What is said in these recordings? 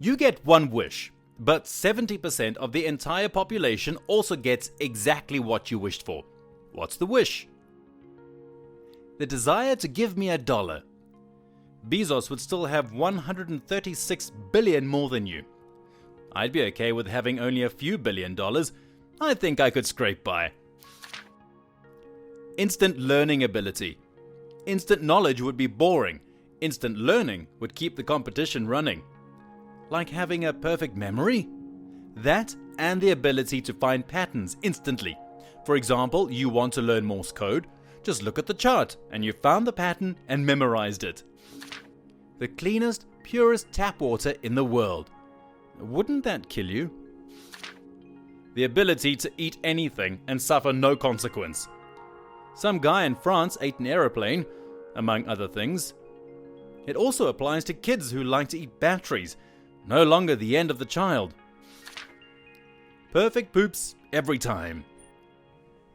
You get one wish, but 70% of the entire population also gets exactly what you wished for. What's the wish? The desire to give me $1. Bezos would still have 136 billion more than you. I'd be okay with having only a few $1 billion. I think I could scrape by. Instant learning ability. Instant knowledge would be boring. Instant learning would keep the competition running. Like having a perfect memory? That and the ability to find patterns instantly. For example, you want to learn Morse code, just look at the chart and you found the pattern and memorized it. The cleanest, purest tap water in the world. Wouldn't that kill you? The ability to eat anything and suffer no consequence. Some guy in France ate an aeroplane, among other things. It also applies to kids who like to eat batteries. No longer the end of the child. Perfect poops every time.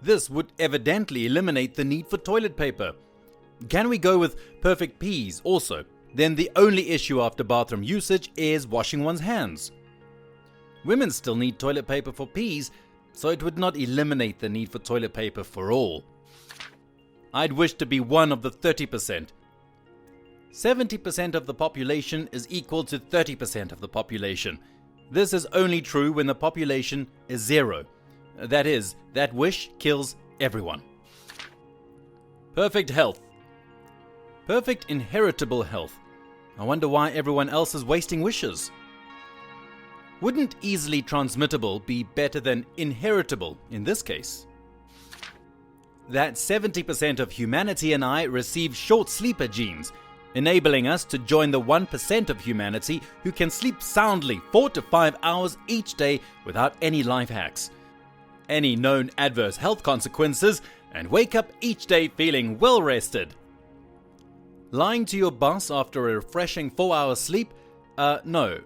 This would evidently eliminate the need for toilet paper. Can we go with perfect peas also? Then the only issue after bathroom usage is washing one's hands. Women still need toilet paper for peas, so it would not eliminate the need for toilet paper for all. I'd wish to be one of the 30%. 70% of the population is equal to 30% of the population. This is only true when the population is 0. That is, that wish kills everyone. Perfect health. Perfect inheritable health. I wonder why everyone else is wasting wishes. Wouldn't easily transmittable be better than inheritable in this case? That 70% of humanity and I receive short sleeper genes, enabling us to join the 1% of humanity who can sleep soundly 4 to 5 hours each day without any life hacks, any known adverse health consequences, and wake up each day feeling well rested. Lying to your boss after a refreshing 4-hour sleep? No,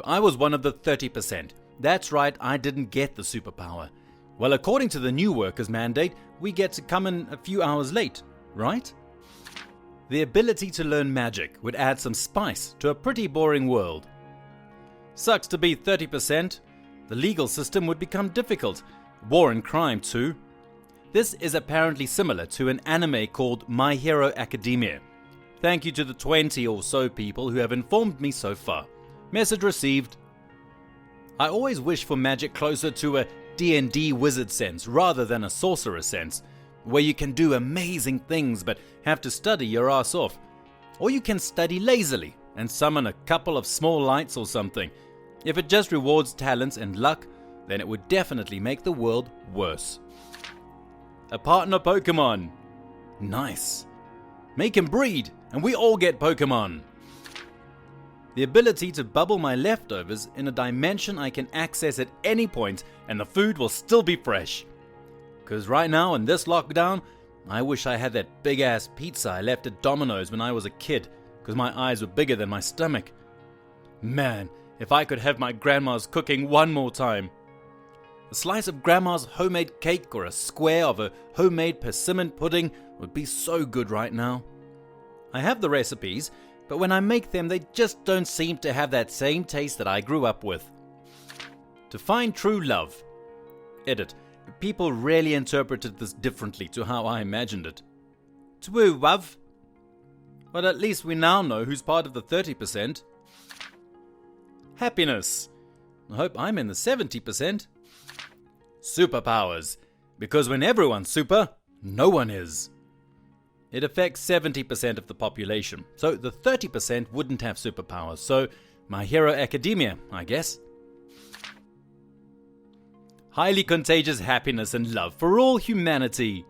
I was one of the 30%. That's right, I didn't get the superpower. Well, according to the new workers' mandate, we get to come in a few hours late, right? The ability to learn magic would add some spice to a pretty boring world. Sucks to be 30%. The legal system would become difficult. War and crime too. This is apparently similar to an anime called My Hero Academia. Thank you to the 20 or so people who have informed me so far. Message received. I always wish for magic closer to a D&D wizard sense rather than a sorcerer sense, where you can do amazing things but have to study your ass off. Or you can study lazily and summon a couple of small lights or something. If it just rewards talents and luck, then it would definitely make the world worse. A partner Pokemon. Nice. Make him breed and we all get Pokemon. The ability to bubble my leftovers in a dimension I can access at any point and the food will still be fresh. Because right now in this lockdown, I wish I had that big ass pizza I left at Domino's when I was a kid because my eyes were bigger than my stomach. Man, if I could have my grandma's cooking one more time. A slice of grandma's homemade cake or a square of a homemade persimmon pudding would be so good right now. I have the recipes, but when I make them they just don't seem to have that same taste that I grew up with. To find true love. Edit. People really interpreted this differently to how I imagined it. True love. But at least we now know who's part of the 30%. Happiness. I hope I'm in the 70%. Superpowers. Because when everyone's super, no one is. It affects 70% of the population, so the 30% wouldn't have superpowers, so My Hero Academia, I guess. Highly contagious happiness and love for all humanity.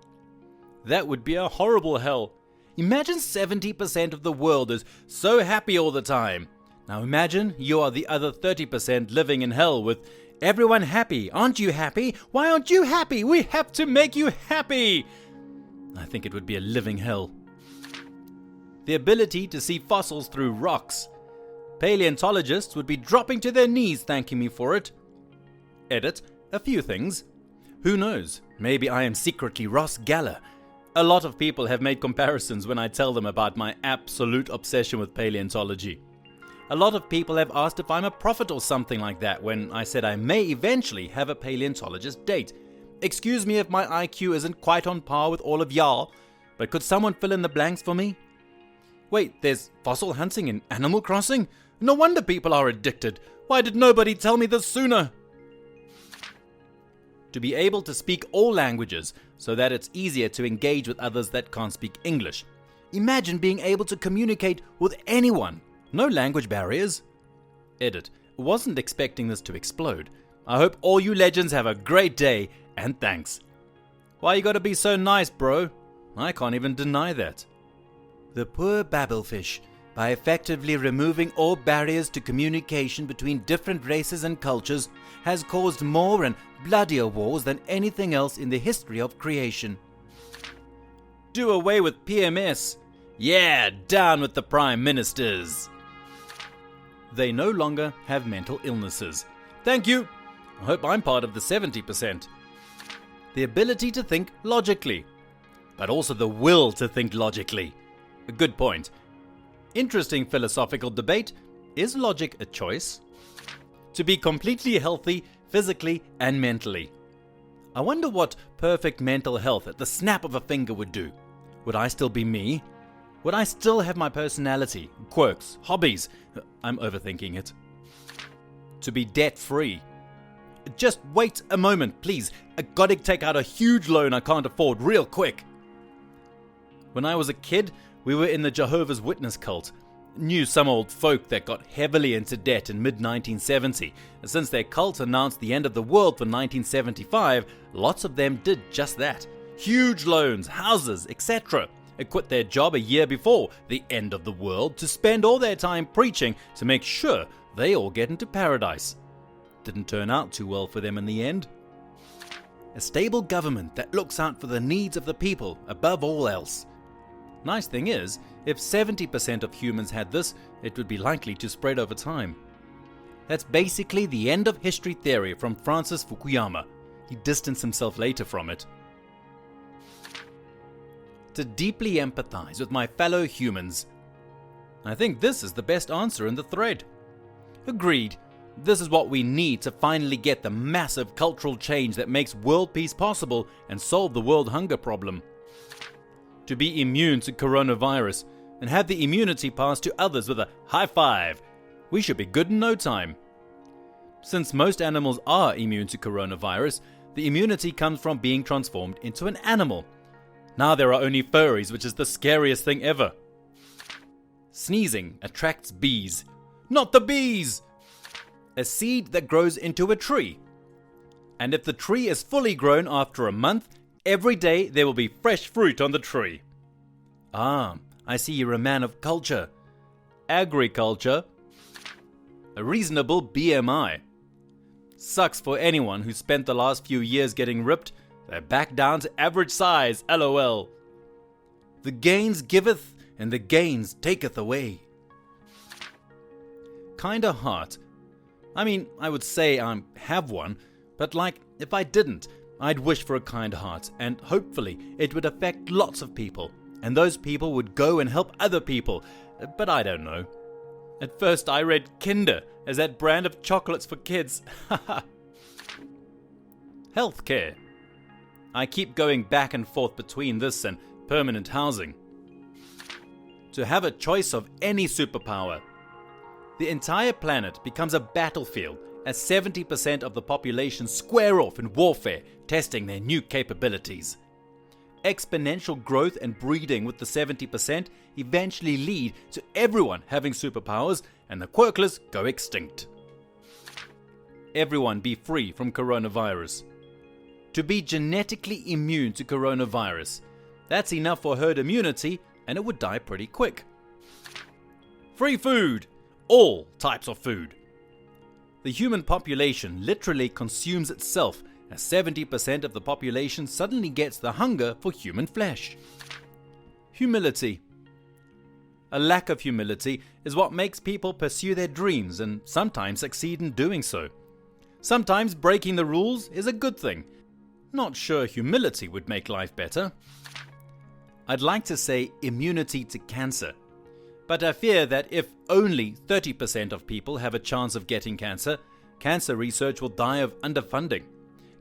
That would be a horrible hell. Imagine 70% of the world is so happy all the time. Now imagine you are the other 30% living in hell with everyone happy. Aren't you happy? Why aren't you happy? We have to make you happy. I think it would be a living hell. The ability to see fossils through rocks. Paleontologists would be dropping to their knees thanking me for it. Edit. A few things. Who knows? Maybe I am secretly Ross Geller. A lot of people have made comparisons when I tell them about my absolute obsession with paleontology. A lot of people have asked if I'm a prophet or something like that when I said I may eventually have a paleontologist date. Excuse me if my IQ isn't quite on par with all of y'all, but could someone fill in the blanks for me? Wait, there's fossil hunting in Animal Crossing? No wonder people are addicted. Why did nobody tell me this sooner? To be able to speak all languages so that it's easier to engage with others that can't speak English. Imagine being able to communicate with anyone. No language barriers. Edit. Wasn't expecting this to explode. I hope all you legends have a great day, and thanks. Why you gotta be so nice, bro? I can't even deny that. The poor babblefish, by effectively removing all barriers to communication between different races and cultures, has caused more and bloodier wars than anything else in the history of creation. Do away with PMS. Yeah, down with the Prime Ministers. They no longer have mental illnesses. Thank you. I hope I'm part of the 70%. The ability to think logically, but also the will to think logically. A good point. Interesting philosophical debate. Is logic a choice? To be completely healthy, physically and mentally. I wonder what perfect mental health at the snap of a finger would do. Would I still be me? Would I still have my personality, quirks, hobbies? I'm overthinking it. To be debt-free. Just wait a moment, please. I gotta take out a huge loan I can't afford real quick. When I was a kid, we were in the Jehovah's Witness cult. Knew some old folk that got heavily into debt in mid-1970. Since their cult announced the end of the world for 1975, lots of them did just that. Huge loans, houses, etc. They quit their job a year before the end of the world to spend all their time preaching to make sure they all get into paradise. Didn't turn out too well for them in the end. A stable government that looks out for the needs of the people above all else. Nice thing is, if 70% of humans had this, it would be likely to spread over time. That's basically the end of history theory from Francis Fukuyama. He distanced himself later from it. To deeply empathize with my fellow humans. I think this is the best answer in the thread. Agreed. This is what we need to finally get the massive cultural change that makes world peace possible and solve the world hunger problem. To be immune to coronavirus and have the immunity passed to others with a high five. We should be good in no time. Since most animals are immune to coronavirus, the immunity comes from being transformed into an animal. Now there are only furries, which is the scariest thing ever. Sneezing attracts bees. Not the bees! A seed that grows into a tree. And if the tree is fully grown after a month, every day there will be fresh fruit on the tree. Ah, I see you're a man of culture. Agriculture. A reasonable BMI. Sucks for anyone who spent the last few years getting ripped. They're back down to average size, LOL. The gains giveth, and the gains taketh away. Kinda heart. I mean, I would say I have one, but if I didn't, I'd wish for a kind heart, and hopefully it would affect lots of people, and those people would go and help other people, but I don't know. At first I read Kinder as that brand of chocolates for kids. Healthcare. I keep going back and forth between this and permanent housing. To have a choice of any superpower. The entire planet becomes a battlefield as 70% of the population square off in warfare, testing their new capabilities. Exponential growth and breeding with the 70% eventually lead to everyone having superpowers and the quirkless go extinct. Everyone be free from coronavirus. To be genetically immune to coronavirus. That's enough for herd immunity and it would die pretty quick. Free food. All types of food. The human population literally consumes itself as 70% of the population suddenly gets the hunger for human flesh. Humility. A lack of humility is what makes people pursue their dreams and sometimes succeed in doing so. Sometimes breaking the rules is a good thing. Not sure humility would make life better. I'd like to say immunity to cancer. But I fear that if only 30% of people have a chance of getting cancer, cancer research will die of underfunding.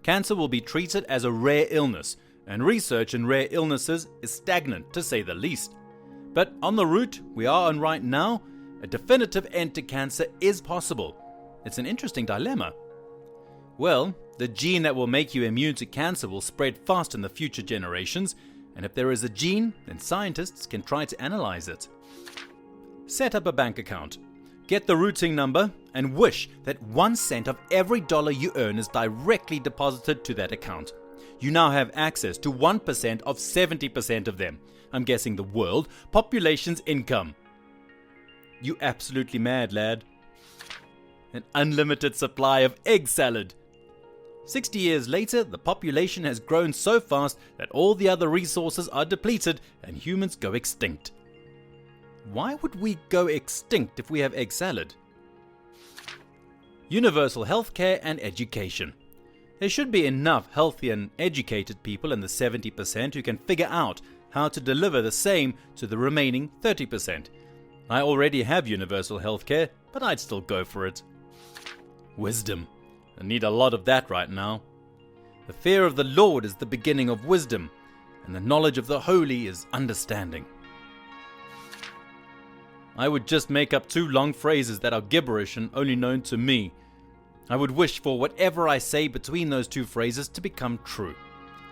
Cancer will be treated as a rare illness, and research in rare illnesses is stagnant, to say the least. But on the route we are on right now, a definitive end to cancer is possible. It's an interesting dilemma. Well, the gene that will make you immune to cancer will spread fast in the future generations, and if there is a gene, then scientists can try to analyze it. Set up a bank account. Get the routing number and wish that 1 cent of every dollar you earn is directly deposited to that account. You now have access to 1% of 70% of them. I'm guessing the world population's income. You absolutely mad, lad. An unlimited supply of egg salad. 60 years later, the population has grown so fast that all the other resources are depleted and humans go extinct. Why would we go extinct if we have egg salad? Universal healthcare and education. There should be enough healthy and educated people in the 70% who can figure out how to deliver the same to the remaining 30%. I already have universal healthcare, but I'd still go for it. Wisdom. I need a lot of that right now. The fear of the Lord is the beginning of wisdom, and the knowledge of the holy is understanding. I would just make up 2 long phrases that are gibberish and only known to me. I would wish for whatever I say between those 2 phrases to become true.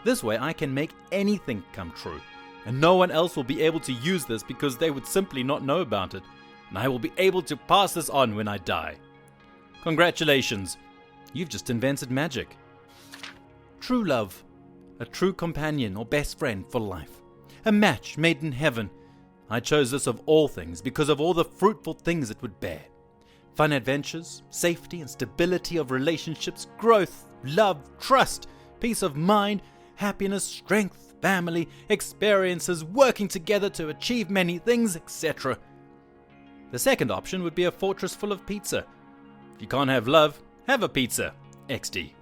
This way I can make anything come true, and no one else will be able to use this because they would simply not know about it, and I will be able to pass this on when I die. Congratulations, you've just invented magic. True love, a true companion or best friend for life, a match made in heaven. I chose this of all things because of all the fruitful things it would bear. Fun adventures, safety and stability of relationships, growth, love, trust, peace of mind, happiness, strength, family, experiences, working together to achieve many things, etc. The second option would be a fortress full of pizza. If you can't have love, have a pizza. XD.